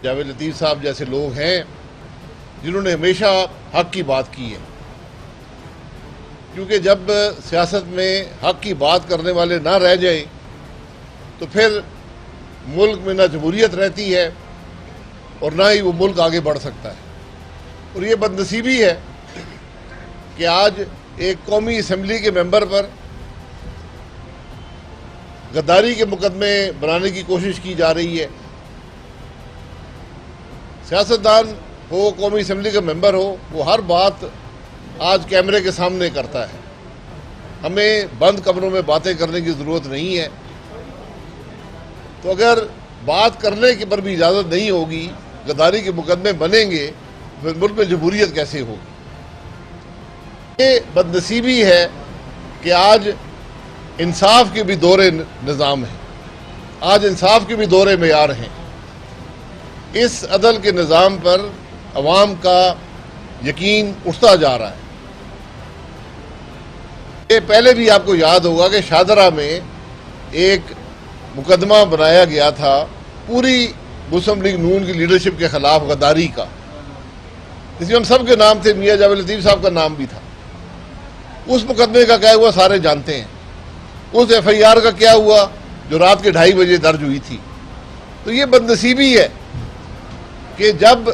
جاوید لطیف صاحب جیسے لوگ ہیں جنہوں نے ہمیشہ حق کی بات کی ہے، کیونکہ جب سیاست میں حق کی بات کرنے والے نہ رہ جائیں تو پھر ملک میں نہ جمہوریت رہتی ہے اور نہ ہی وہ ملک آگے بڑھ سکتا ہے۔ اور یہ بدنصیبی ہے کہ آج ایک قومی اسمبلی کے ممبر پر غداری کے مقدمے بنانے کی کوشش کی جا رہی ہے۔ سیاستدان ہو، قومی اسمبلی کا ممبر ہو، وہ ہر بات آج کیمرے کے سامنے کرتا ہے۔ ہمیں بند کمروں میں باتیں کرنے کی ضرورت نہیں ہے۔ تو اگر بات کرنے کے پر بھی اجازت نہیں ہوگی، غداری کے مقدمے بنیں گے، پھر ملک میں جمہوریت کیسے ہوگی؟ یہ بدنصیبی ہے کہ آج انصاف کے بھی دور نظام ہیں، آج انصاف کے بھی دور معیار ہیں۔ اس عدل کے نظام پر عوام کا یقین اٹھتا جا رہا ہے۔ یہ پہلے بھی آپ کو یاد ہوگا کہ شاہدرہ میں ایک مقدمہ بنایا گیا تھا پوری مسلم لیگ نون کی لیڈرشپ کے خلاف غداری کا، جس میں ہم سب کے نام تھے، میاں جاوید لطیف صاحب کا نام بھی تھا۔ اس مقدمے کا کیا ہوا سارے جانتے ہیں۔ اس ایف آئی آر کا کیا ہوا جو رات کے 2:30 بجے درج ہوئی تھی۔ تو یہ بدنصیبی ہے کہ جب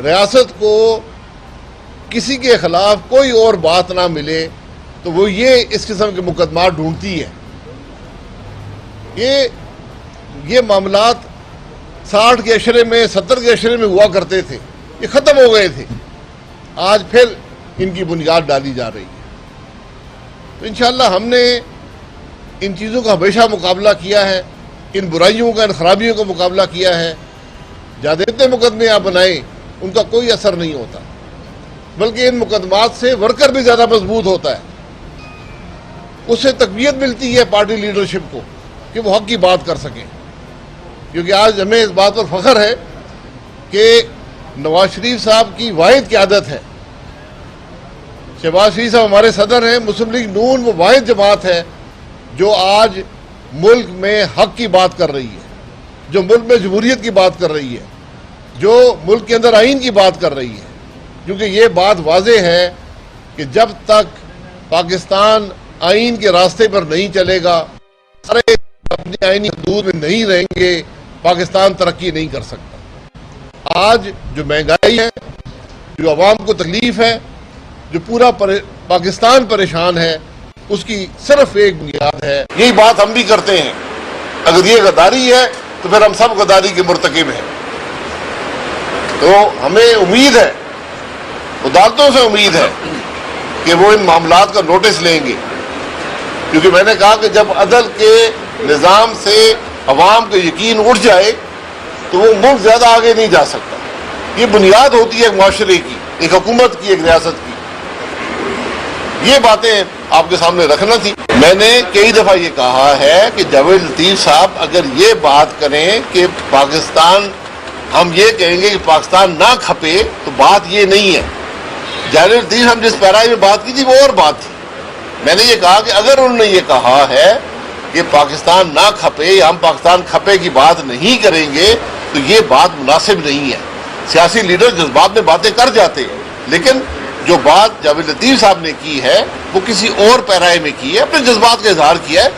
ریاست کو کسی کے خلاف کوئی اور بات نہ ملے تو وہ یہ اس قسم کے مقدمات ڈھونڈتی ہے۔ یہ معاملات 60 کے عشرے میں، 70 کے عشرے میں ہوا کرتے تھے، یہ ختم ہو گئے تھے، آج پھر ان کی بنیاد ڈالی جا رہی ہے۔ تو انشاءاللہ ہم نے ان چیزوں کا ہمیشہ مقابلہ کیا ہے، ان برائیوں کا، ان خرابیوں کا مقابلہ کیا ہے۔ جتنے مقدمے آپ بنائیں ان کا کوئی اثر نہیں ہوتا، بلکہ ان مقدمات سے ورکر بھی زیادہ مضبوط ہوتا ہے، اس سے تقویت ملتی ہے پارٹی لیڈرشپ کو کہ وہ حق کی بات کر سکیں۔ کیونکہ آج ہمیں اس بات پر فخر ہے کہ نواز شریف صاحب کی واحد قیادت ہے، شہباز شریف صاحب ہمارے صدر ہیں، مسلم لیگ نون وہ واحد جماعت ہے جو آج ملک میں حق کی بات کر رہی ہے، جو ملک میں جمہوریت کی بات کر رہی ہے، جو ملک کے اندر آئین کی بات کر رہی ہے۔ کیونکہ یہ بات واضح ہے کہ جب تک پاکستان آئین کے راستے پر نہیں چلے گا، سارے اپنی آئینی حدود میں نہیں رہیں گے، پاکستان ترقی نہیں کر سکتا۔ آج جو مہنگائی ہے، جو عوام کو تکلیف ہے، جو پورا پاکستان پریشان ہے، اس کی صرف ایک بنیاد ہے۔ یہی بات ہم بھی کرتے ہیں، اگر یہ غداری ہے تو پھر ہم سب غداری کے مرتکب ہیں۔ تو ہمیں امید ہے، عدالتوں سے امید ہے کہ وہ ان معاملات کا نوٹس لیں گے، کیونکہ میں نے کہا کہ جب عدل کے نظام سے عوام کا یقین اٹھ جائے تو وہ ملک زیادہ آگے نہیں جا سکتا۔ یہ بنیاد ہوتی ہے ایک معاشرے کی، ایک حکومت کی، ایک ریاست کی۔ یہ باتیں آپ کے سامنے رکھنا تھی۔ میں نے کئی دفعہ یہ کہا ہے کہ جاوید لطیف صاحب اگر یہ بات کریں کہ پاکستان، ہم یہ کہیں گے کہ پاکستان نہ کھپے، تو بات یہ نہیں ہے۔ جاوید لطیف صاحب جس پیرائی میں بات کی تھی وہ اور بات تھی۔ میں نے یہ کہا کہ اگر انہوں نے یہ کہا ہے کہ پاکستان نہ کھپے یا ہم پاکستان کھپے کی بات نہیں کریں گے تو یہ بات مناسب نہیں ہے۔ سیاسی لیڈر جذبات میں باتیں کر جاتے ہیں، لیکن جو بات جاوید لطیف صاحب نے کی ہے وہ کسی اور پیرائی میں کی ہے، اپنے جذبات کا اظہار کیا ہے۔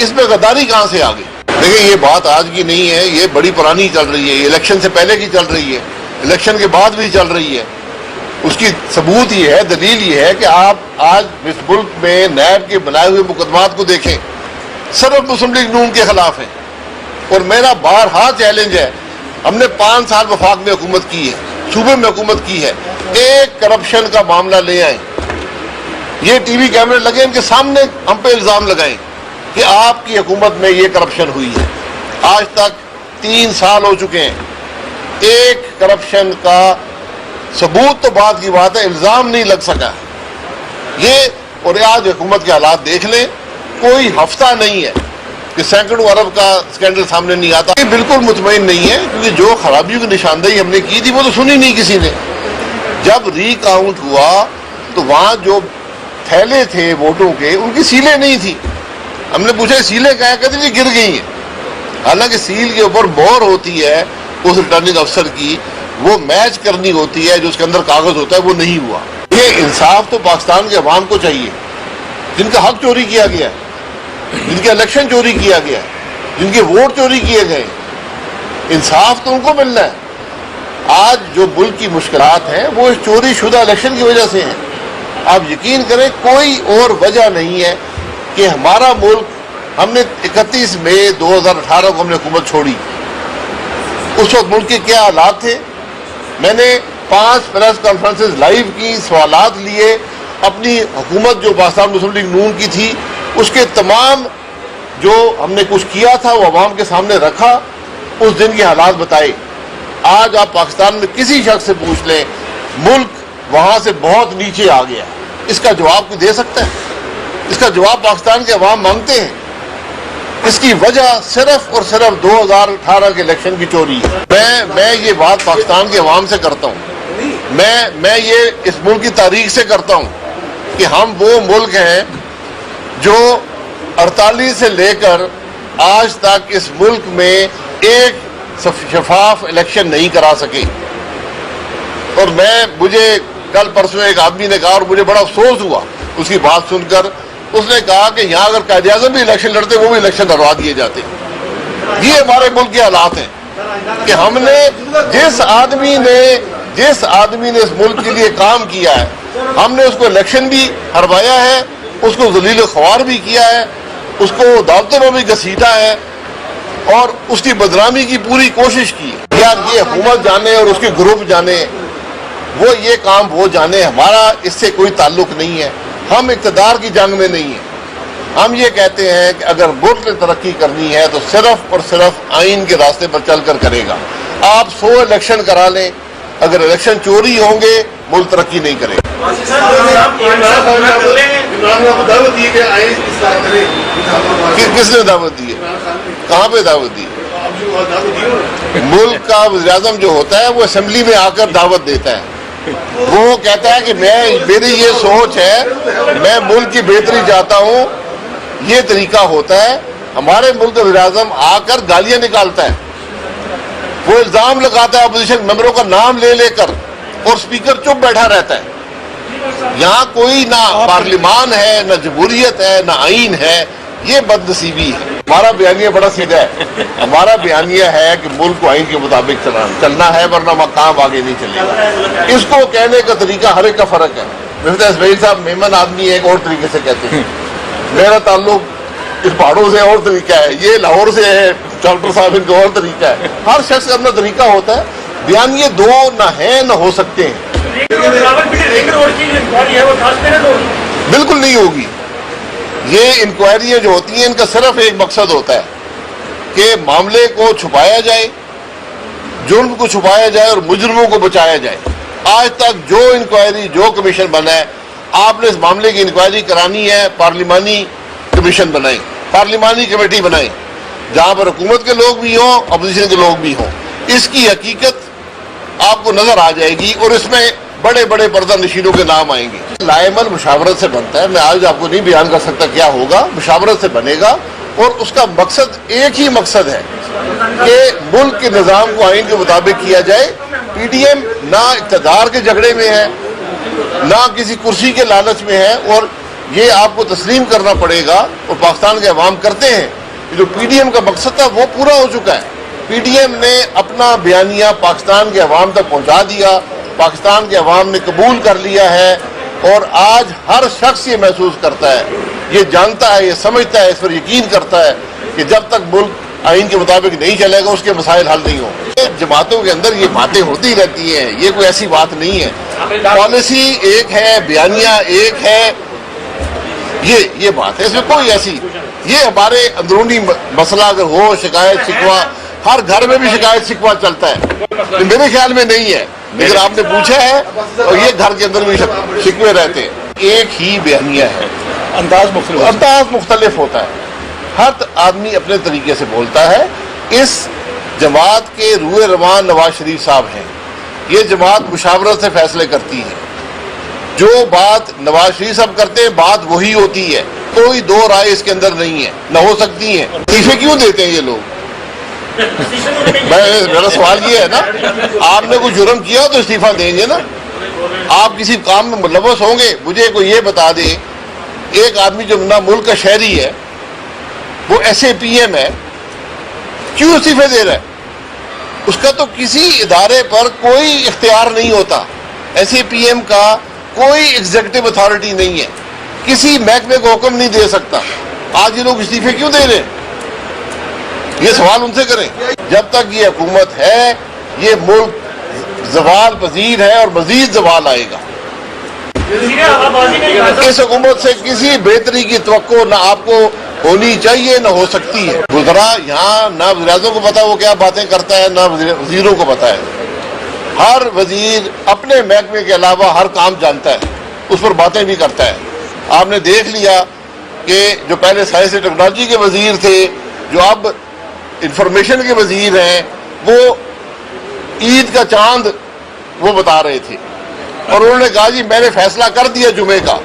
اس میں غداری کہاں سے آ گئی؟ دیکھیں یہ بات آج کی نہیں ہے، یہ بڑی پرانی چل رہی ہے، یہ الیکشن سے پہلے کی چل رہی ہے، الیکشن کے بعد بھی چل رہی ہے۔ اس کی ثبوت یہ ہے، دلیل یہ ہے کہ آپ آج اس ملک میں نیب کے بنائے ہوئے مقدمات کو دیکھیں، صرف مسلم لیگ نون کے خلاف ہیں۔ اور میرا بارہا چیلنج ہے، ہم نے 5 سال وفاق میں حکومت کی ہے، صوبے میں حکومت کی ہے، ایک کرپشن کا معاملہ لے آئیں، یہ ٹی وی کیمرے لگے، ان کے سامنے ہم پہ الزام لگائیں کہ آپ کی حکومت میں یہ کرپشن ہوئی ہے۔ آج تک 3 سال ہو چکے ہیں، ایک کرپشن کا ثبوت تو بات کی بات ہے، الزام نہیں لگ سکا یہ۔ اور آج حکومت کے حالات دیکھ لیں، کوئی ہفتہ نہیں ہے کہ سینکڑوں ارب کا سکینڈل سامنے نہیں آتا۔ یہ بالکل مطمئن نہیں ہے، کیونکہ جو خرابیوں کی نشاندہی ہم نے کی تھی وہ تو سنی نہیں کسی نے۔ جب ری کاؤنٹ ہوا تو وہاں جو تھیلے تھے ووٹوں کے، ان کی سیلیں نہیں تھی۔ ہم نے پوچھا سیلیں کہاں؟ کہتے ہیں گر گئی ہیں، حالانکہ سیل کے اوپر مہر ہوتی ہے اس ریٹرننگ افسر کی وہ میچ کرنی ہوتی ہے جو اس کے اندر کاغذ ہوتا ہے، وہ نہیں ہوا۔ یہ انصاف تو پاکستان کے عوام کو چاہیے، جن کا حق چوری کیا گیا ہے، جن کے الیکشن چوری کیا گیا ہے، جن کے ووٹ چوری کیے گئے، انصاف تو ان کو ملنا ہے۔ آج جو ملک کی مشکلات ہیں وہ اس چوری شدہ الیکشن کی وجہ سے ہیں۔ آپ یقین کریں کوئی اور وجہ نہیں ہے کہ ہمارا ملک، ہم نے 31 مئی 2018 کو ہم نے حکومت چھوڑی، اس وقت ملک کے کیا حالات تھے؟ میں نے 5 پریس کانفرنسز لائیو کی، سوالات لیے، اپنی حکومت جو پاکستان مسلم لیگ نون کی تھی اس کے تمام جو ہم نے کچھ کیا تھا وہ عوام کے سامنے رکھا، اس دن کے حالات بتائے۔ آج آپ پاکستان میں کسی شخص سے پوچھ لیں، ملک وہاں سے بہت نیچے آ گیا، اس کا جواب کوئی دے سکتا ہے؟ اس کا جواب پاکستان کے عوام مانگتے ہیں۔ اس کی وجہ صرف اور صرف 2018 کے الیکشن کی چوری ہے۔ میں یہ بات پاکستان کے عوام سے کرتا ہوں، میں یہ اس ملک کی تاریخ سے کرتا ہوں کہ ہم وہ ملک ہیں جو 48 سے لے کر آج تک اس ملک میں ایک شفاف الیکشن نہیں کرا سکے۔ اور مجھے کل پرسوں ایک آدمی نے کہا اور مجھے بڑا افسوس ہوا اس کی بات سن کر، اس نے کہا کہ یہاں اگر قائد اعظم بھی الیکشن لڑتے وہ بھی الیکشن ہروا دیے جاتے۔ یہ ہمارے ملک کے حالات ہیں کہ ہم نے جس آدمی نے اس ملک کے لیے کام کیا ہے، ہم نے اس کو الیکشن بھی ہروایا ہے، اس کو ذلیل و خوار بھی کیا ہے، اس کو عدالتوں میں بھی گھسیٹا ہے اور اس کی بدنامی کی پوری کوشش کی ہے۔ یار یہ حکومت جانے اور اس کے گروپ جانے، وہ یہ کام وہ جانے، ہمارا اس سے کوئی تعلق نہیں ہے۔ ہم اقتدار کی جنگ میں نہیں ہیں۔ ہم یہ کہتے ہیں کہ اگر ملک نے ترقی کرنی ہے تو صرف اور صرف آئین کے راستے پر چل کر کرے گا۔ آپ 100 الیکشن کرا لیں، اگر الیکشن چوری ہوں گے ملک ترقی نہیں کرے گا۔ کس نے دعوت دی ہے؟ کہاں پہ دعوت دی ہے؟ ملک کا وزیر اعظم جو ہوتا ہے وہ اسمبلی میں آ کر دعوت دیتا ہے، وہ کہتا ہے کہ میری یہ سوچ ہے، میں ملک کی بہتری چاہتا ہوں، یہ طریقہ ہوتا ہے۔ ہمارے ملک کا وزیر اعظم آ کر گالیاں نکالتا ہے، وہ الزام لگاتا ہے اپوزیشن ممبروں کا نام لے لے کر، اور اسپیکر چپ بیٹھا رہتا ہے۔ یہاں کوئی نہ پارلیمان ہے، نہ جمہوریت ہے، نہ آئین ہے، یہ بد نصیبی ہے۔ ہمارا بیانیہ بڑا سیدھا ہے، ہمارا بیانیہ ہے کہ ملک کو آئین کے مطابق چلنا ہے، ورنہ مقام آگے نہیں چلے گا۔ اس کو کہنے کا طریقہ ہر ایک کا فرق ہے۔ مفتی اسماعیل صاحب میمن آدمی ایک اور طریقے سے کہتے ہیں، میرا تعلق اس پہاڑوں سے اور طریقہ ہے، یہ لاہور سے ہے، ڈاکٹر صاحب ان کا اور طریقہ ہے۔ ہر شخص کا اپنا طریقہ ہوتا ہے، بیانیے دو نہ ہیں نہ ہو سکتے ہیں۔ بالکل نہیں ہوگی۔ یہ انکوائریاں جو ہوتی ہیں ان کا صرف ایک مقصد ہوتا ہے کہ معاملے کو چھپایا جائے، جرم کو چھپایا جائے اور مجرموں کو بچایا جائے۔ آج تک جو انکوائری، جو کمیشن بنا ہے، آپ نے اس معاملے کی انکوائری کرانی ہے، پارلیمانی کمیشن بنائیں، پارلیمانی کمیٹی بنائیں، جہاں پر حکومت کے لوگ بھی ہوں، اپوزیشن کے لوگ بھی ہوں۔ اس کی حقیقت آپ کو نظر آ جائے گی اور اس میں بڑے بڑے پردہ نشینوں کے نام آئیں گے۔ لائمل مشاورت سے بنتا ہے، میں آج آپ کو نہیں بیان کر سکتا کیا ہوگا، مشاورت سے بنے گا، اور اس کا مقصد ایک ہی مقصد ہے کہ ملک کے نظام کو آئین کے مطابق کیا جائے۔ پی ڈی ایم نہ اقتدار کے جھگڑے میں ہے، نہ کسی کرسی کے لالچ میں ہے، اور یہ آپ کو تسلیم کرنا پڑے گا، اور پاکستان کے عوام کرتے ہیں۔ جو پی ڈی ایم کا مقصد تھا وہ پورا ہو چکا ہے۔ پی ڈی ایم نے اپنا بیانیہ پاکستان کے عوام تک پہنچا دیا، پاکستان کے عوام نے قبول کر لیا ہے، اور آج ہر شخص یہ محسوس کرتا ہے، یہ جانتا ہے، یہ سمجھتا ہے، اس پر یقین کرتا ہے کہ جب تک ملک آئین کے مطابق نہیں چلے گا اس کے مسائل حل نہیں ہوں۔ جماعتوں کے اندر یہ باتیں ہوتی رہتی ہیں، یہ کوئی ایسی بات نہیں ہے۔ پالیسی ایک ہے، بیانیہ ایک ہے، یہ بات ہے، اس میں کوئی ایسی، یہ ہمارے اندرونی مسئلہ اگر ہو، شکایت شکوہ، ہر گھر میں بھی شکایت شکوہ چلتا ہے، میرے خیال میں نہیں ہے، لیکن آپ نے پوچھا ہے، اور یہ گھر کے اندر بھی شکوے رہتے ہیں۔ ایک ہی بیانیہ ہے، انداز مختلف ہوتا ہے، ہر آدمی اپنے طریقے سے بولتا ہے۔ اس جماعت کے روح رواں نواز شریف صاحب ہیں، یہ جماعت مشاورت سے فیصلے کرتی ہے، جو بات نواز شریف صاحب کرتے ہیں بات وہی ہوتی ہے، کوئی دو رائے اس کے اندر نہیں ہے، نہ ہو سکتی ہیں۔ استعفے کیوں دیتے ہیں یہ لوگ؟ میرا سوال یہ ہے نا, آپ نے کوئی جرم کیا تو استعفیٰ دیں گے نا. آپ کسی کام میں ملوث ہوں گے, مجھے کوئی یہ بتا دے, ایک آدمی جو نہ ملک کا شہری ہے, وہ ایس اے پی ایم ہے, کیوں استعفے دے رہا ہے؟ اس کا تو کسی ادارے پر کوئی اختیار نہیں ہوتا. ایس اے پی ایم کا کوئی ایگزیکٹو اتھارٹی نہیں ہے, کسی محکمے کو حکم نہیں دے سکتا. آج یہ لوگ استعفے کیوں دے رہے ہیں؟ یہ سوال ان سے کریں. جب تک یہ حکومت ہے, یہ ملک زوال پذیر ہے اور مزید زوال آئے گا. اس حکومت سے کسی بہتری کی توقع نہ آپ کو ہونی چاہیے نہ ہو سکتی ہے. گزرا یہاں نہ وزیر اعظم کو پتا وہ کیا باتیں کرتا ہے, نہ وزیروں کو پتا ہے. ہر وزیر اپنے محکمے کے علاوہ ہر کام جانتا ہے, اس پر باتیں بھی کرتا ہے. آپ نے دیکھ لیا کہ جو پہلے سائنس اینڈ ٹیکنالوجی کے وزیر تھے, جو اب انفارمیشن کے وزیر ہیں, وہ عید کا چاند وہ بتا رہے تھے, اور انہوں نے کہا جی میں نے فیصلہ کر دیا جمعے کا,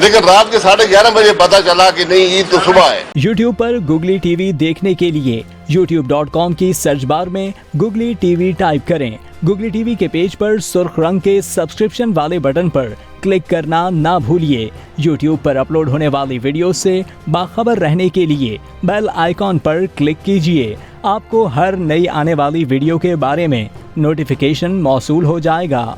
لیکن رات کے 11:30 بجے پتا چلا کہ نہیں, عید تو صبح ہے. یوٹیوب پر گوگلی ٹی وی دیکھنے کے لیے youtube.com کی سرچ بار میں گوگلی ٹی وی ٹائپ کریں. گوگلی ٹی وی کے پیج پر سرخ رنگ کے سبسکرپشن والے بٹن پر کلک کرنا نہ بھولیے. یوٹیوب پر اپلوڈ ہونے والی ویڈیو سے باخبر رہنے کے لیے بیل آئیکن پر کلک کیجیے. آپ کو ہر نئی آنے والی ویڈیو کے بارے میں نوٹیفیکیشن موصول ہو جائے گا.